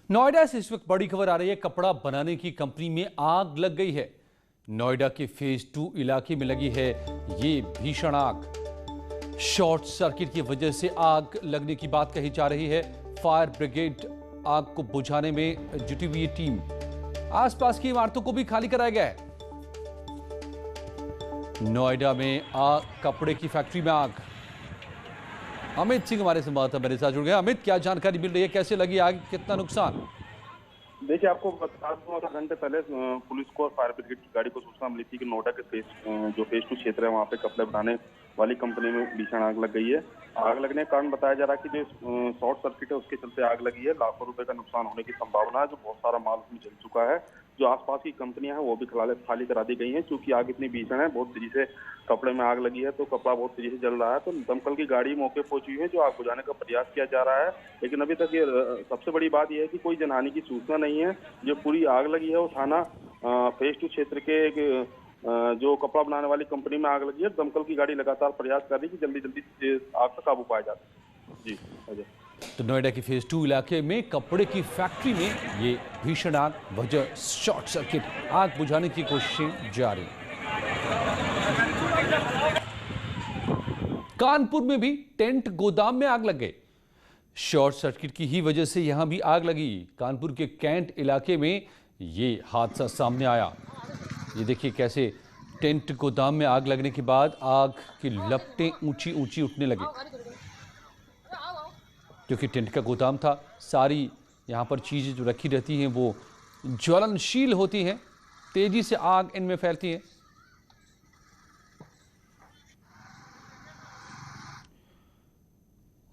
नोएडा से इस वक्त बड़ी खबर आ रही है। कपड़ा बनाने की कंपनी में आग लग गई है। नोएडा के फेज 2 इलाके में लगी है ये भीषण आग। शॉर्ट सर्किट की वजह से आग लगने की बात कही जा रही है। फायर ब्रिगेड आग को बुझाने में जुटी हुई टीम। आसपास की इमारतों को भी खाली कराया गया है। नोएडा में आग, कपड़े की फैक्ट्री में आग। अमित सिंह हमारे संवाददाता मेरे साथ जुड़ गए। अमित, क्या जानकारी मिल रही है, कैसे लगी आग, कितना नुकसान? देखिए, आपको बता दूं, आधा घंटे पहले पुलिस को और फायर ब्रिगेड की गाड़ी को सूचना मिली थी कि नोएडा के फेज 2 क्षेत्र है, वहाँ पे कपड़े बनाने वाली कंपनी में भीषण आग लग गई है। आग लगने का कारण बताया जा रहा है कि जो शॉर्ट सर्किट है उसके चलते आग लगी है। लाखों रुपए का नुकसान होने की संभावना है। जो बहुत सारा माल उसमें जल चुका है। जो आसपास की कंपनियां हैं वो भी खाली करा दी गई हैं। क्योंकि आग इतनी भीषण है, बहुत तेजी से कपड़े में आग लगी है, तो कपड़ा बहुत तेजी से जल रहा है। तो दमकल की गाड़ी मौके पहुंची हुई है, जो आग बुझाने का प्रयास किया जा रहा है। लेकिन अभी तक ये सबसे बड़ी बात यह है कि कोई जनहानि की सूचना नहीं है। जो पूरी आग लगी है वो थाना फेज 2 क्षेत्र के जो कपड़ा बनाने वाली कंपनी में आग लगी है। दमकल की गाड़ी लगातार प्रयास कर रही है कि जल्दी जल्दी आग पर काबू पाया जा सके। जी अजय। तो नोएडा के फेज 2 इलाके में कपड़े की फैक्ट्री में ये भीषण आग, वजह शॉर्ट सर्किट। आग बुझाने की कोशिशें जारी। कानपुर में भी टेंट गोदाम में आग लग गई। शॉर्ट सर्किट की ही वजह से यहां भी आग लगी। कानपुर के कैंट इलाके में ये हादसा सामने आया। ये देखिए कैसे टेंट गोदाम में आग लगने के बाद आग की लपटें ऊंची ऊंची उठने लगी। क्योंकि टेंट का गोदाम था, सारी यहाँ पर चीज़ें जो रखी रहती हैं वो ज्वलनशील होती हैं। तेजी से आग इनमें फैलती है।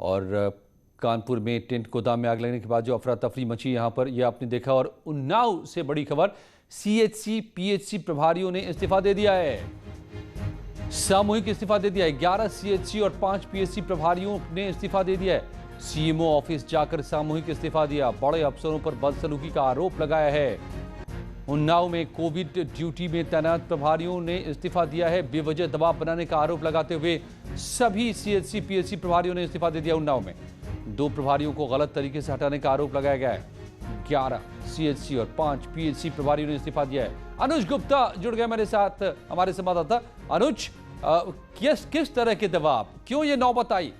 और कानपुर में टेंट गोदाम में आग लगने के बाद जो अफरा तफरी मची यहाँ पर, यह आपने देखा। और उन्नाव से बड़ी खबर, सीएचसी पीएचसी प्रभारियों ने इस्तीफा दे दिया है। सामूहिक इस्तीफा दे दिया है। 11 सीएचसी और 5 पीएचसी प्रभारियों ने इस्तीफा दे दिया है। सीएमओ ऑफिस जाकर सामूहिक इस्तीफा दिया। बड़े अफसरों पर बदसलूकी का आरोप लगाया है। उन्नाव में कोविड ड्यूटी में तैनात प्रभारियों ने इस्तीफा दिया है। बेवजह दबाव बनाने का आरोप लगाते हुए सभी सीएचसी पीएचसी प्रभारियों ने इस्तीफा दे दिया। उन्नाव में 2 प्रभारियों को गलत तरीके से हटाने का आरोप लगाया गया है। 11 सीएचसी और 5 पीएचसी प्रभारियों ने इस्तीफा दिया है। अनुज गुप्ता जुड़ गया मेरे साथ, हमारे संवाददाता। अनुज, किस तरह के दबाव, क्यों ये नौबत आई?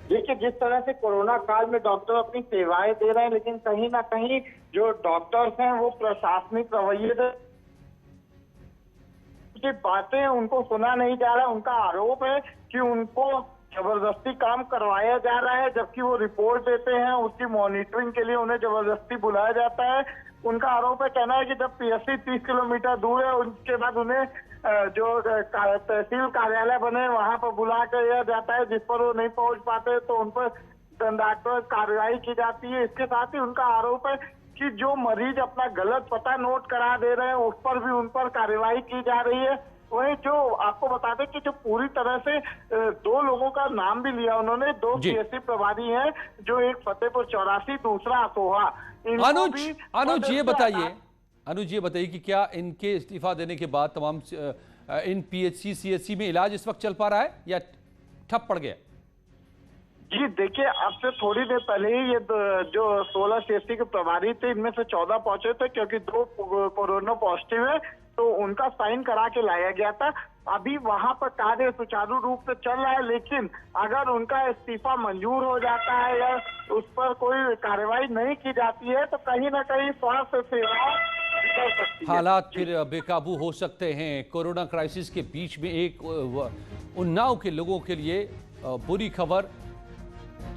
देखिए, जिस तरह से कोरोना काल में डॉक्टर अपनी सेवाएं दे रहे हैं, लेकिन कहीं ना कहीं जो डॉक्टर्स हैं वो प्रशासनिक रवैये की बातें उनको सुना नहीं जा रहा। उनका आरोप है कि उनको जबरदस्ती काम करवाया जा रहा है, जबकि वो रिपोर्ट देते हैं, उसकी मॉनिटरिंग के लिए उन्हें जबरदस्ती बुलाया जाता है। उनका आरोप है, कहना है कि जब पीएससी 30 किलोमीटर दूर है, उसके बाद उन्हें जो तहसील कार्यालय बने वहां पर बुला कर जाता है, जिस पर वो नहीं पहुंच पाते तो उन पर दंडात्मक कार्रवाई की जाती है। इसके साथ ही उनका आरोप है कि जो मरीज अपना गलत पता नोट करा दे रहे हैं उस पर भी उन पर कार्रवाई की जा रही है। वही जो आपको बता दें कि जो पूरी तरह से 2 लोगों का नाम भी लिया उन्होंने। 2 सीएससी प्रभारी हैं, जो एक फतेहपुर 84, दूसरा असोहा। अनुज ये बताइए कि क्या इनके इस्तीफा देने के बाद तमाम इन पीएचसी सीएचसी में इलाज इस वक्त चल पा रहा है या ठप पड़ गया? जी देखिए, अब से थोड़ी देर पहले ही ये जो 16 सीएचसी के प्रभारी थे, इनमें से 14 पहुंचे थे, क्योंकि 2 कोरोना पॉजिटिव है, तो उनका साइन करा के लाया गया था। अभी वहां पर कार्य सुचारू रूप से चल रहा है, लेकिन अगर उनका इस्तीफा मंजूर हो जाता है या उस पर कोई कार्रवाई नहीं की जाती है तो कहीं ना कहीं स्वास्थ्य सेवा हालात फिर बेकाबू हो सकते हैं। कोरोना क्राइसिस के बीच में एक उन्नाव के लोगों के लिए बुरी खबर,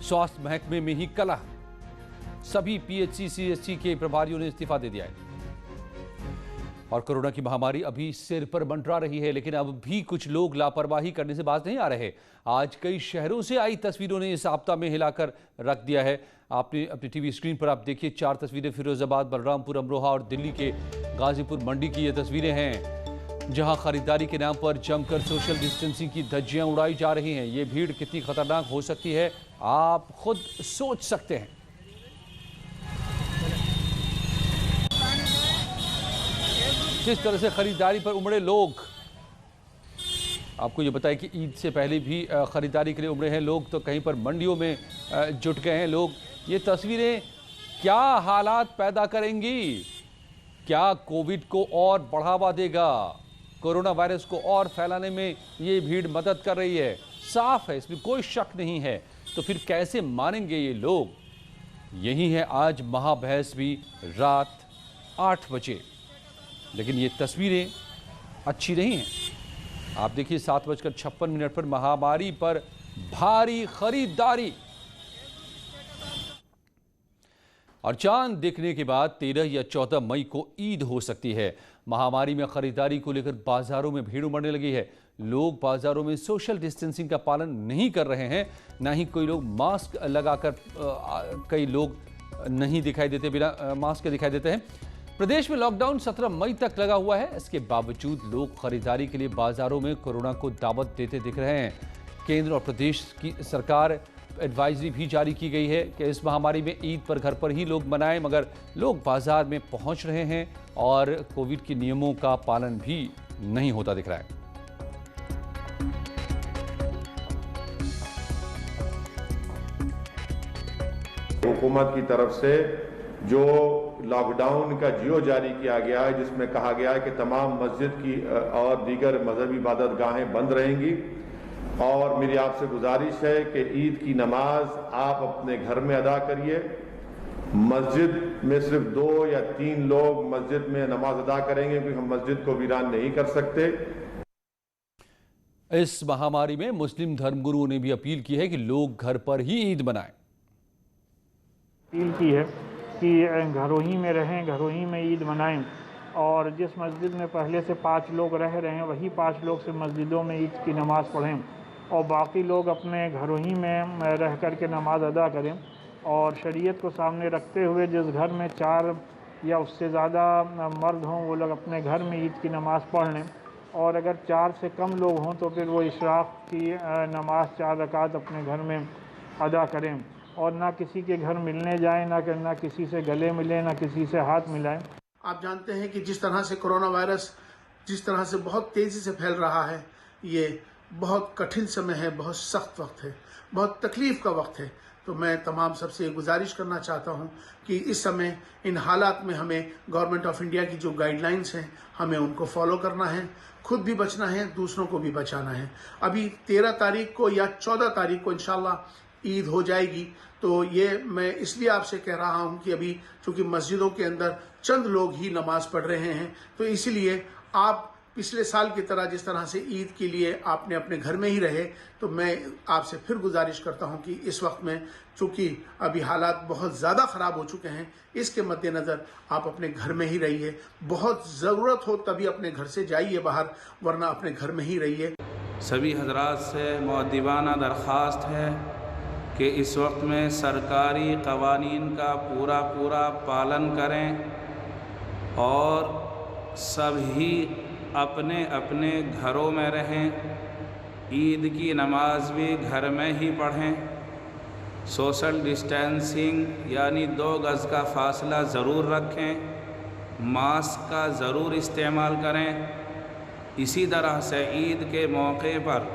स्वास्थ्य महकमे में ही कलह। सभी पीएचसी सीएचसी के प्रभारियों ने इस्तीफा दे दिया है। और कोरोना की महामारी अभी सिर पर मंडरा रही है, लेकिन अब भी कुछ लोग लापरवाही करने से बाज नहीं आ रहे। आज कई शहरों से आई तस्वीरों ने इस आपदा में हिलाकर रख दिया है। आपने अपनी टीवी स्क्रीन पर आप देखिए 4 तस्वीरें। फिरोजाबाद, बलरामपुर, अमरोहा और दिल्ली के गाजीपुर मंडी की ये तस्वीरें हैं, जहां खरीदारी के नाम पर जमकर सोशल डिस्टेंसिंग की धज्जियां उड़ाई जा रही हैं। ये भीड़ कितनी खतरनाक हो सकती है आप खुद सोच सकते हैं। किस तरह से खरीदारी पर उमड़े लोग। आपको ये बताया कि ईद से पहले भी खरीदारी के लिए उमड़े हैं लोग, तो कहीं पर मंडियों में जुट गए हैं लोग। ये तस्वीरें क्या हालात पैदा करेंगी? क्या कोविड को और बढ़ावा देगा? कोरोना वायरस को और फैलाने में ये भीड़ मदद कर रही है, साफ है, इसमें कोई शक नहीं है। तो फिर कैसे मानेंगे ये लोग? यही है आज महाबहस भी रात 8 बजे। लेकिन ये तस्वीरें अच्छी नहीं हैं। आप देखिए 7:56 पर महामारी पर भारी खरीदारी और चांद देखने के बाद 13 या 14 मई को ईद हो सकती है। महामारी में खरीदारी को लेकर बाजारों में भीड़ उमड़ने लगी है। लोग बाजारों में सोशल डिस्टेंसिंग का पालन नहीं कर रहे हैं, ना ही कोई लोग मास्क लगाकर कई लोग नहीं दिखाई देते, बिना मास्क के दिखाई देते हैं। प्रदेश में लॉकडाउन 17 मई तक लगा हुआ है। इसके बावजूद लोग खरीदारी के लिए बाजारों में कोरोना को दावत देते दिख रहे हैं। केंद्र और प्रदेश की सरकार एडवाइजरी भी जारी की गई है कि इस महामारी में ईद पर घर पर ही लोग मनाएं, मगर लोग बाजार में पहुंच रहे हैं और कोविड के नियमों का पालन भी नहीं होता दिख रहा है। हुकूमत की तरफ से जो लॉकडाउन का जियो जारी किया गया है, जिसमें कहा गया है कि तमाम मस्जिद की और दीगर मजहबी इबादत गाहें बंद रहेंगी और मेरी आपसे गुजारिश है कि ईद की नमाज आप अपने घर में अदा करिए। मस्जिद में सिर्फ 2 या 3 लोग मस्जिद में नमाज अदा करेंगे, क्योंकि हम मस्जिद को वीरान नहीं कर सकते। इस महामारी में मुस्लिम धर्मगुरुओं ने भी अपील की है कि लोग घर पर ही ईद मनाएं। अपील की है कि घरों ही में रहें, घरों ही में ईद मनाएं और जिस मस्जिद में पहले से 5 लोग रह रहे हैं वही 5 लोग से मस्जिदों में ईद की नमाज़ पढ़ें और बाकी लोग अपने घरों ही में रह कर के नमाज अदा करें। और शरीयत को सामने रखते हुए जिस घर में 4 या उससे ज़्यादा मर्द हों वो लोग अपने घर में ईद की नमाज़ पढ़ लें और अगर 4 से कम लोग हों तो फिर वो इशराक़ की नमाज 4 रकात अपने घर में अदा करें और ना किसी के घर मिलने जाएं, ना किसी से गले मिलें, ना किसी से हाथ मिलाएं। आप जानते हैं कि जिस तरह से कोरोना वायरस जिस तरह से बहुत तेज़ी से फैल रहा है, ये बहुत कठिन समय है, बहुत सख्त वक्त है, बहुत तकलीफ़ का वक्त है। तो मैं तमाम सबसे गुजारिश करना चाहता हूं कि इस समय इन हालात में हमें गवर्नमेंट ऑफ इंडिया की जो गाइडलाइंस हैं हमें उनको फॉलो करना है, खुद भी बचना है, दूसरों को भी बचाना है। अभी 13 तारीख को या 14 तारीख को इंशाल्लाह ईद हो जाएगी। तो ये मैं इसलिए आपसे कह रहा हूं कि अभी चूँकि मस्जिदों के अंदर चंद लोग ही नमाज पढ़ रहे हैं, तो इसीलिए आप पिछले साल की तरह जिस तरह से ईद के लिए आपने अपने घर में ही रहे, तो मैं आपसे फिर गुजारिश करता हूं कि इस वक्त में चूँकि अभी हालात बहुत ज़्यादा ख़राब हो चुके हैं, इसके मद्देनज़र आप अपने घर में ही रहिए। बहुत ज़रूरत हो तभी अपने घर से जाइए बाहर, वरना अपने घर में ही रहिए। सभी हजरात से मुअद्दिबाना दरख्वास्त है कि इस वक्त में सरकारी क़वानीन का पूरा पालन करें और सभी अपने अपने घरों में रहें। ईद की नमाज भी घर में ही पढ़ें। सोशल डिस्टेंसिंग यानी 2 गज़ का फ़ासला ज़रूर रखें। मास्क का ज़रूर इस्तेमाल करें। इसी तरह से ईद के मौके पर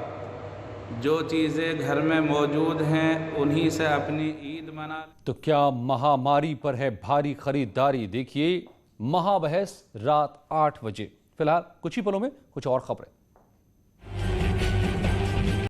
जो चीज़ें घर में मौजूद हैं उन्हीं से अपनी ईद मना। तो क्या महामारी पर है भारी खरीदारी? देखिए महाबहस रात 8 बजे। फिलहाल कुछ ही पलों में कुछ और खबरें।